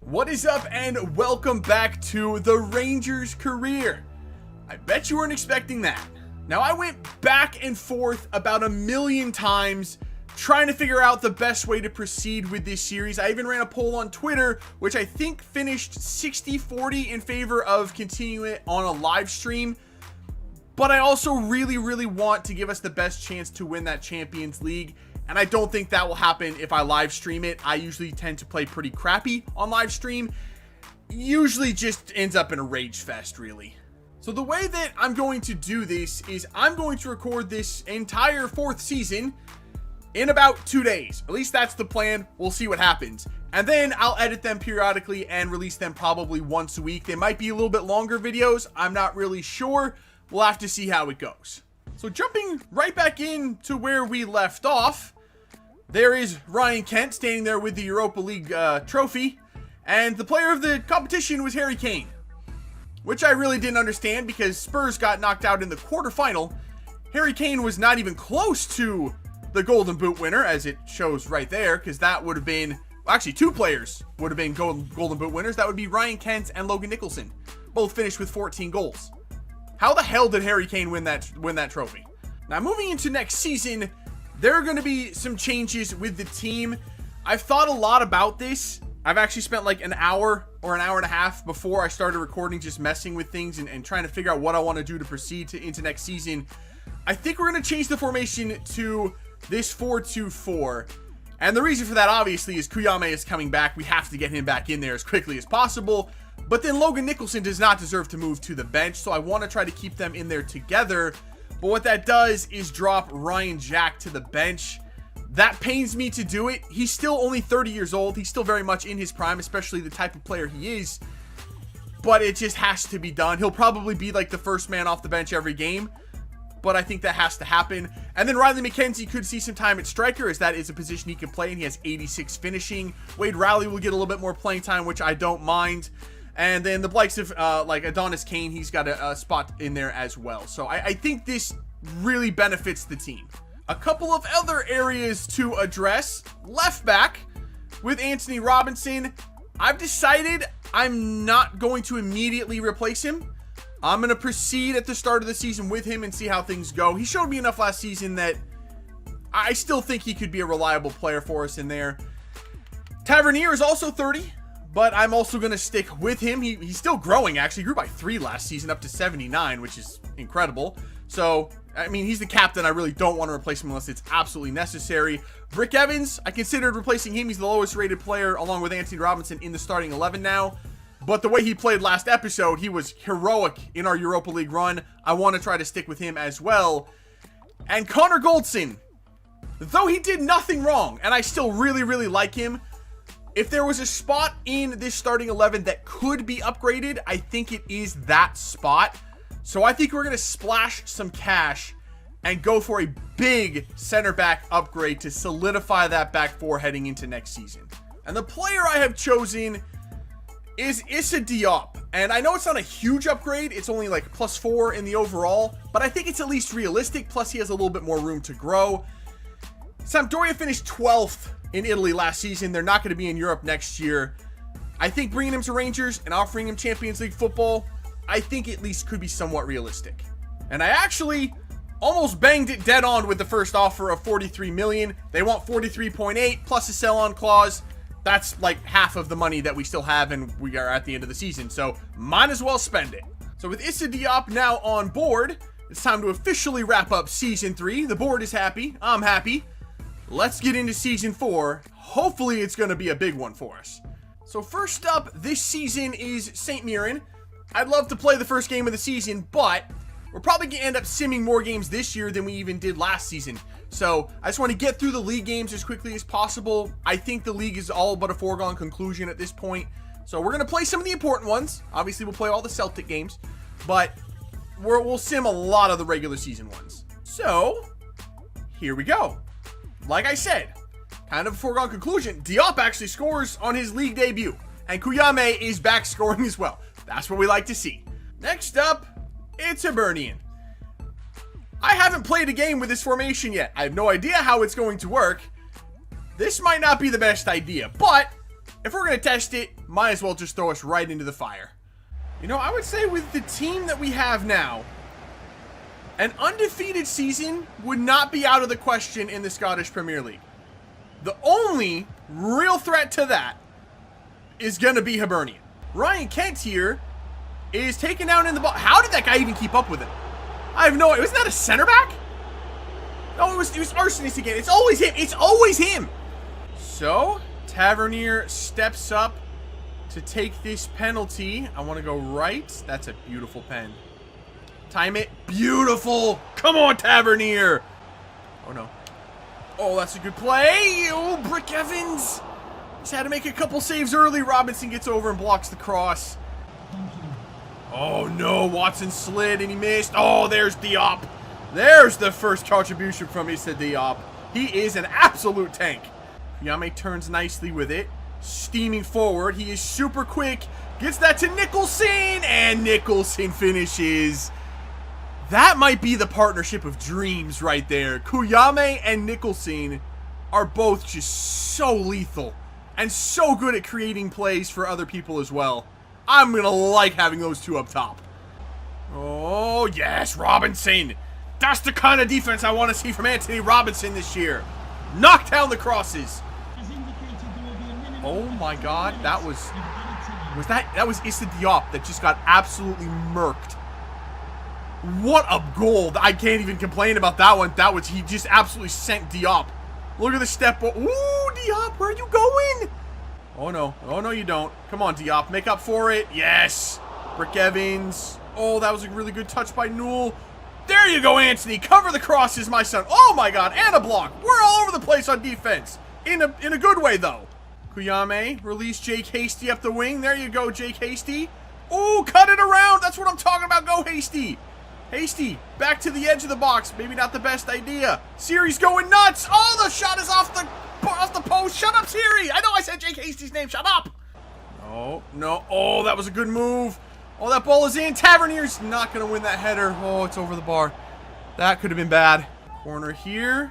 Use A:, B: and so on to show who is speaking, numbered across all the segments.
A: What is up, and welcome back to the Rangers career. I bet you weren't expecting that. Now, I went back and forth about a million times trying to figure out the best way to proceed with this series. I even ran a poll on Twitter, which I think finished 60-40 in favor of continuing it on a live stream. But I also really want to give us the best chance to win that Champions League. And I don't think that will happen if I live stream it. I usually tend to play pretty crappy on live stream. Usually just ends up in a rage fest, really. So the way that I'm going to do this is I'm going to record this entire fourth season in about 2 days. At least that's the plan. We'll see what happens. And then I'll edit them periodically and release them probably once a week. They might be a little bit longer videos. I'm not really sure. We'll have to see how it goes. So jumping right back into where we left off, there is Ryan Kent standing there with the Europa League trophy, and the player of the competition was Harry Kane, which I really didn't understand because Spurs got knocked out in the quarterfinal. Harry Kane was not even close to the Golden Boot winner, as it shows right there, because that would have been, well, actually 2 players would have been Golden Boot winners. That would be Ryan Kent and Logan Nicholson, both finished with 14 goals. How the hell did Harry Kane win that trophy? Now, moving into next season, there are going to be some changes with the team. I've thought a lot about this. I've actually spent like an hour or an hour and a half before I started recording just messing with things and trying to figure out what I want to do to proceed into next season. I think we're going to change the formation to this 4-2-4. And the reason for that, obviously, is Kuyame is coming back. We have to get him back in there as quickly as possible. But then Logan Nicholson does not deserve to move to the bench, so I want to try to keep them in there together. But what that does is drop Ryan Jack to the bench. That pains me to do it. He's still only 30 years old. He's still very much in his prime, especially the type of player he is. But it just has to be done. He'll probably be like the first man off the bench every game, but I think that has to happen. And then Riley McKenzie could see some time at striker, as that is a position he can play, and he has 86 finishing. Wade Rowley will get a little bit more playing time, which I don't mind. And then the likes of like Adonis Kane, he's got a spot in there as well. So I think this really benefits the team. A couple of other areas to address. Left back with Anthony Robinson. I've decided I'm not going to immediately replace him. I'm going to proceed at the start of the season with him and see how things go. He showed me enough last season that I still think he could be a reliable player for us in there. Tavernier is also 30. But I'm also going to stick with him. He's still growing, actually. He grew by 3 last season, up to 79, which is incredible. So, I mean, he's the captain. I really don't want to replace him unless it's absolutely necessary. Brick Evans, I considered replacing him. He's the lowest rated player, along with Anthony Robinson, in the starting 11 now. But the way he played last episode, he was heroic in our Europa League run. I want to try to stick with him as well. And Connor Goldson, though he did nothing wrong, and I still really like him, if there was a spot in this starting 11 that could be upgraded, I think it is that spot. So I think we're going to splash some cash and go for a big center back upgrade to solidify that back four heading into next season. And the player I have chosen is Issa Diop. And I know it's not a huge upgrade. It's only like +4 in the overall, but I think it's at least realistic. Plus he has a little bit more room to grow. Sampdoria finished 12th in Italy last season. They're not going to be in Europe next year. I think bringing him to Rangers and offering him Champions League football, I think at least could be somewhat realistic. And I actually almost banged it dead on with the first offer of 43 million. They want 43.8 plus a sell-on clause. That's like half of the money that we still have, and we are at the end of the season, so might as well spend it. So with Issa Diop now on board, it's time to officially wrap up Season 3. The board is happy. I'm happy. Let's get into Season 4. Hopefully it's going to be a big one for us. So first up this season is St. Mirren. I'd love to play the first game of the season, but we're probably going to end up simming more games this year than we even did last season. So I just want to get through the league games as quickly as possible. I think the league is all but a foregone conclusion at this point. So we're going to play some of the important ones. Obviously, we'll play all the Celtic games, but we'll sim a lot of the regular season ones. So here we go. Like I said, kind of a foregone conclusion. Diop actually scores on his league debut, and Kuyame is back scoring as well. That's what we like to see. Next up, it's Hibernian. I haven't played a game with this formation yet. I have no idea how it's going to work. This might not be the best idea, but if we're going to test it, might as well just throw us right into the fire. You know, I would say with the team that we have now, an undefeated season would not be out of the question in the Scottish Premier League. The only real threat to that is going to be Hibernian. Ryan Kent here is taken down in the ball. How did that guy even keep up with it? I have no idea. Wasn't that a center back? No, it was Arsonist again. It's always him. It's always him. So, Tavernier steps up to take this penalty. I want to go right. That's a beautiful pen. Time it. Beautiful. Come on, Tavernier. Oh, no. Oh, that's a good play. Oh, Brick Evans. Just had to make a couple saves early. Robinson gets over and blocks the cross. Oh, no. Watson slid and he missed. Oh, there's Diop. There's the first contribution from Issa Diop. He is an absolute tank. Yame turns nicely with it. Steaming forward. He is super quick. Gets that to Nicholson. And Nicholson finishes. That might be the partnership of dreams right there. Kuyame and Nicholson are both just so lethal. And so good at creating plays for other people as well. I'm going to like having those two up top. Oh, yes. Robinson. That's the kind of defense I want to see from Anthony Robinson this year. Knock down the crosses. Oh my God, that was Issa Diop that just got absolutely murked. What a goal. I can't even complain about that one. He just absolutely sent Diop. Look at the step. Ooh, Diop, where are you going? Oh no, you don't. Come on, Diop, make up for it. Yes. Brick Evans. Oh, that was a really good touch by Newell. There you go, Anthony. Cover the crosses, my son. Oh my God, and a block. We're all over the place on defense. In a good way, though. Kuyame, release Jake Hasty up the wing. There you go, Jake Hasty. Ooh, cut it around. That's what I'm talking about. Go, Hasty. Hasty, back to the edge of the box. Maybe not the best idea. Siri's going nuts. Oh, the shot is off the post. Shut up, Siri. I know I said Jake Hasty's name. Shut up. No. Oh, that was a good move. Oh, that ball is in. Tavernier's not going to win that header. Oh, it's over the bar. That could have been bad. Corner here.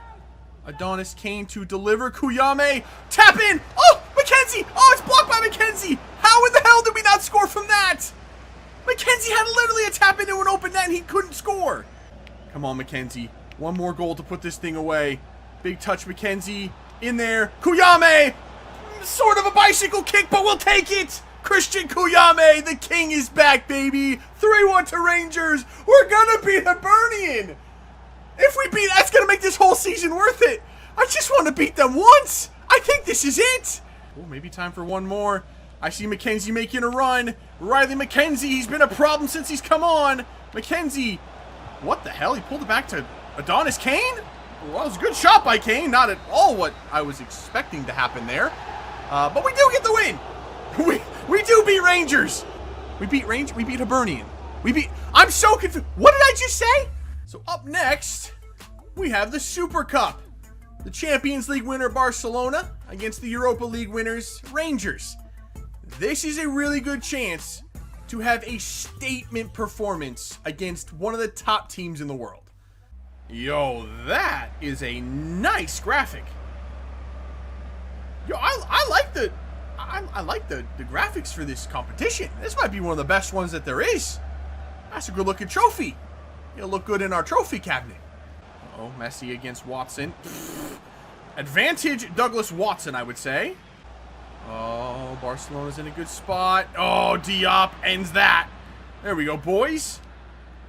A: Adonis Kane to deliver. Kuyame. Tap in. Oh, McKenzie. Oh, it's blocked by McKenzie. How in the hell did we not score from that? McKenzie had literally a tap into an open net and he couldn't score. Come on, McKenzie. One more goal to put this thing away. Big touch, McKenzie. In there. Kuyame. Sort of a bicycle kick, but we'll take it. Christian Kuyame. The king is back, baby. 3-1 to Rangers. We're going to beat Hibernian. If we beat, that's going to make this whole season worth it. I just want to beat them once. I think this is it. Oh, maybe time for one more. I see McKenzie making a run. Riley McKenzie, he's been a problem since he's come on. McKenzie, what the hell? He pulled it back to Adonis Kane? Well, it was a good shot by Kane. Not at all what I was expecting to happen there. But we do get the win. We do beat Rangers. We beat Hibernian. I'm so confused. What did I just say? So up next, we have the Super Cup. The Champions League winner Barcelona against the Europa League winners Rangers. This is a really good chance to have a statement performance against one of the top teams in the world. Yo, that is a nice graphic. Yo, I like the graphics for this competition. This might be one of the best ones that there is. That's a good looking trophy. It'll look good in our trophy cabinet. Oh, Messi against Watson. Advantage Douglas Watson, I would say. Oh, Barcelona's in a good spot. Oh, Diop ends that. There we go, boys.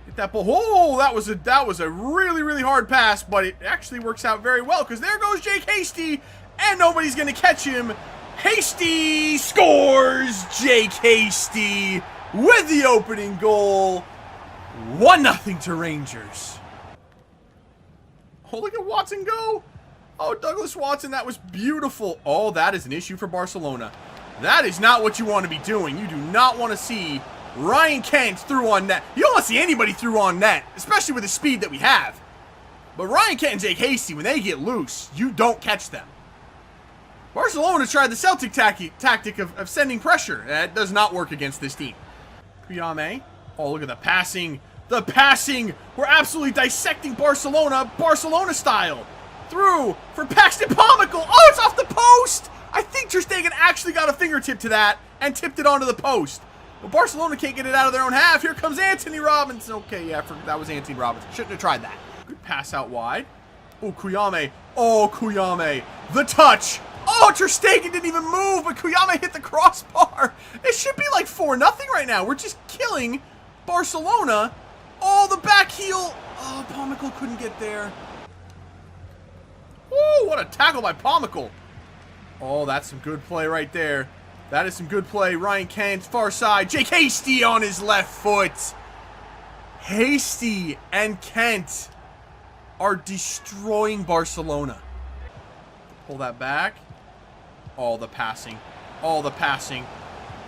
A: Get that ball. Oh, that was a really, really hard pass, but it actually works out very well because there goes Jake Hasty, and nobody's going to catch him. Hasty scores. Jake Hasty with the opening goal. 1-0 to Rangers. Oh, look at Watson go. Oh, Douglas Watson, that was beautiful. Oh, that is an issue for Barcelona. That is not what you want to be doing. You do not want to see Ryan Kent through on net. You don't want to see anybody through on net, especially with the speed that we have. But Ryan Kent and Jake Hasty, when they get loose, you don't catch them. Barcelona tried the Celtic tactic of sending pressure. That does not work against this team. Kuyame. Oh, look at the passing. The passing. We're absolutely dissecting Barcelona, Barcelona style. Through for Paxton Pomykal. Oh, it's off the post. I think Ter Stegen actually got a fingertip to that and tipped it onto the post. But Barcelona can't get it out of their own half. Here comes Anthony Robinson. Okay, yeah, that was Anthony Robinson. Shouldn't have tried that. Good pass out wide. Oh, Kuyame. Oh, Kuyame. The touch. Oh, Ter Stegen didn't even move, but Kuyame hit the crossbar. It should be like 4-0 right now. We're just killing Barcelona. Oh, the back heel. Oh, Pomykal couldn't get there. Woo, what a tackle by Pomykal. Oh, that's some good play right there. That is some good play. Ryan Kent, far side. Jake Hasty on his left foot. Hasty and Kent are destroying Barcelona. Pull that back. All the passing. All the passing.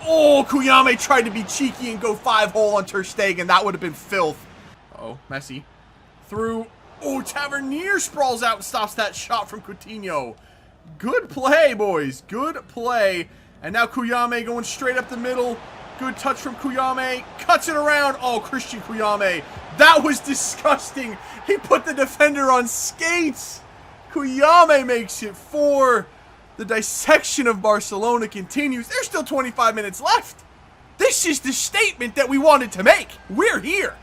A: Oh, Kuyame tried to be cheeky and go 5-hole on Ter Stegen. That would have been filth. Uh-oh, Messi. Through. Oh, Tavernier sprawls out and stops that shot from Coutinho. Good play, boys. Good play. And now Kuyame going straight up the middle. Good touch from Kuyame. Cuts it around. Oh, Christian Kuyame. That was disgusting. He put the defender on skates. Kuyame makes it 4. The dissection of Barcelona continues. There's still 25 minutes left. This is the statement that we wanted to make. We're here.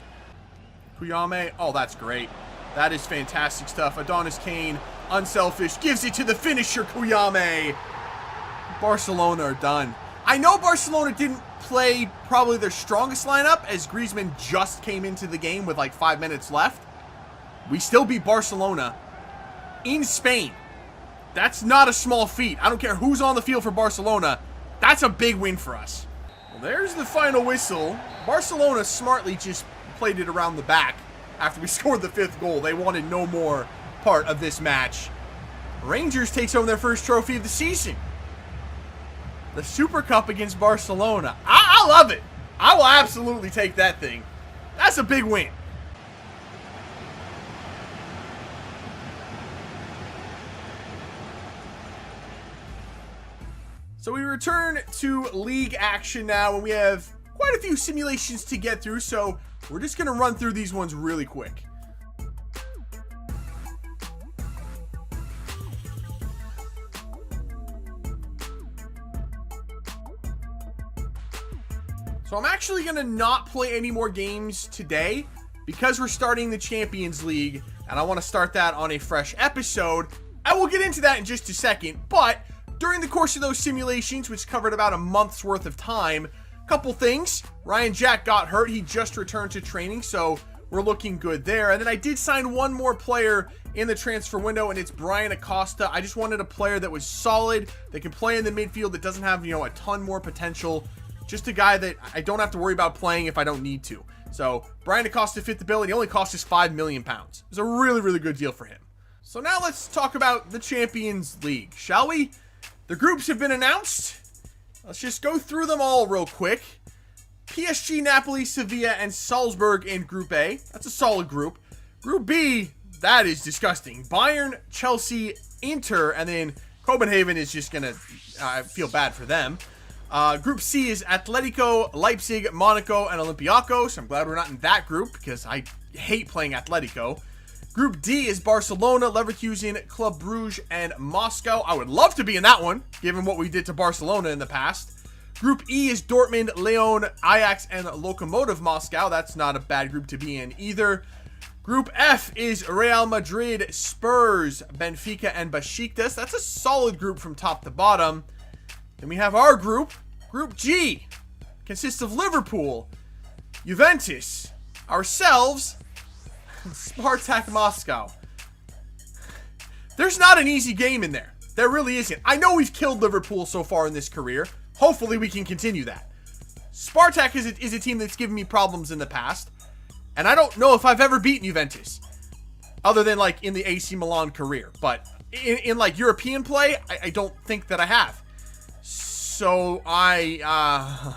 A: Kuyame. Oh, that's great. That is fantastic stuff. Adonis Kane, unselfish, gives it to the finisher, Kuyame. Barcelona are done. I know Barcelona didn't play probably their strongest lineup as Griezmann just came into the game with like 5 minutes left. We still beat Barcelona in Spain. That's not a small feat. I don't care who's on the field for Barcelona. That's a big win for us. Well, there's the final whistle. Barcelona smartly just played it around the back after we scored the 5th goal. They wanted no more part of this match. Rangers takes home their first trophy of the season. The Super Cup against Barcelona. I love it. I will absolutely take that thing. That's a big win. So we return to league action now, and we have quite a few simulations to get through, so we're just going to run through these ones really quick. So I'm actually going to not play any more games today because we're starting the Champions League, and I want to start that on a fresh episode. I will get into that in just a second, but during the course of those simulations, which covered about a month's worth of time, a couple things. Ryan Jack got hurt. He just returned to training, so we're looking good there. And then I did sign one more player in the transfer window, and it's Brian Acosta. I just wanted a player that was solid, that can play in the midfield, that doesn't have, a ton more potential. Just a guy that I don't have to worry about playing if I don't need to. So Brian Acosta fit the bill, and he only cost us £5 million. It was a really, really good deal for him. So now let's talk about the Champions League, shall we? The groups have been announced. Let's just go through them all real quick. PSG, Napoli, Sevilla, and Salzburg in Group A. That's a solid group. Group B, that is disgusting. Bayern, Chelsea, Inter, and then Copenhagen is just going to feel bad for them. Group C is Atletico, Leipzig, Monaco, and Olympiacos. I'm glad we're not in that group because I hate playing Atletico. Group D is Barcelona, Leverkusen, Club Brugge, and Moscow. I would love to be in that one, given what we did to Barcelona in the past. Group E is Dortmund, Lyon, Ajax, and Lokomotiv Moscow. That's not a bad group to be in either. Group F is Real Madrid, Spurs, Benfica, and Besiktas. That's a solid group from top to bottom. Then we have our group. Group G consists of Liverpool, Juventus, ourselves, Spartak Moscow. There's not an easy game in there. There really isn't. I know we've killed Liverpool so far in this career. Hopefully we can continue that. Spartak is a team that's given me problems in the past. And I don't know if I've ever beaten Juventus. Other than like in the AC Milan career. But in like European play, I don't think that I have. So I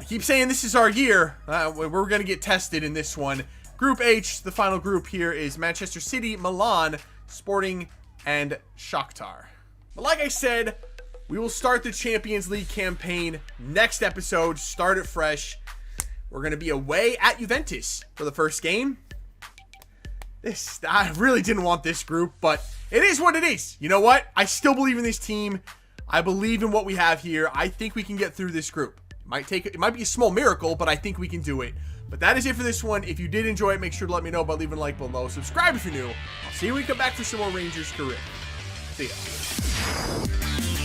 A: keep saying this is our year. We're going to get tested in this one. Group H, the final group here, is Manchester City, Milan, Sporting, and Shakhtar. But like I said, we will start the Champions League campaign next episode. Start it fresh. We're going to be away at Juventus for the first game. I really didn't want this group, but it is what it is. You know what? I still believe in this team. I believe in what we have here. I think we can get through this group. It might be a small miracle, but I think we can do it. But that is it for this one. If you did enjoy it, make sure to let me know by leaving a like below. Subscribe if you're new. I'll see you when we come back for some more Rangers career. See ya.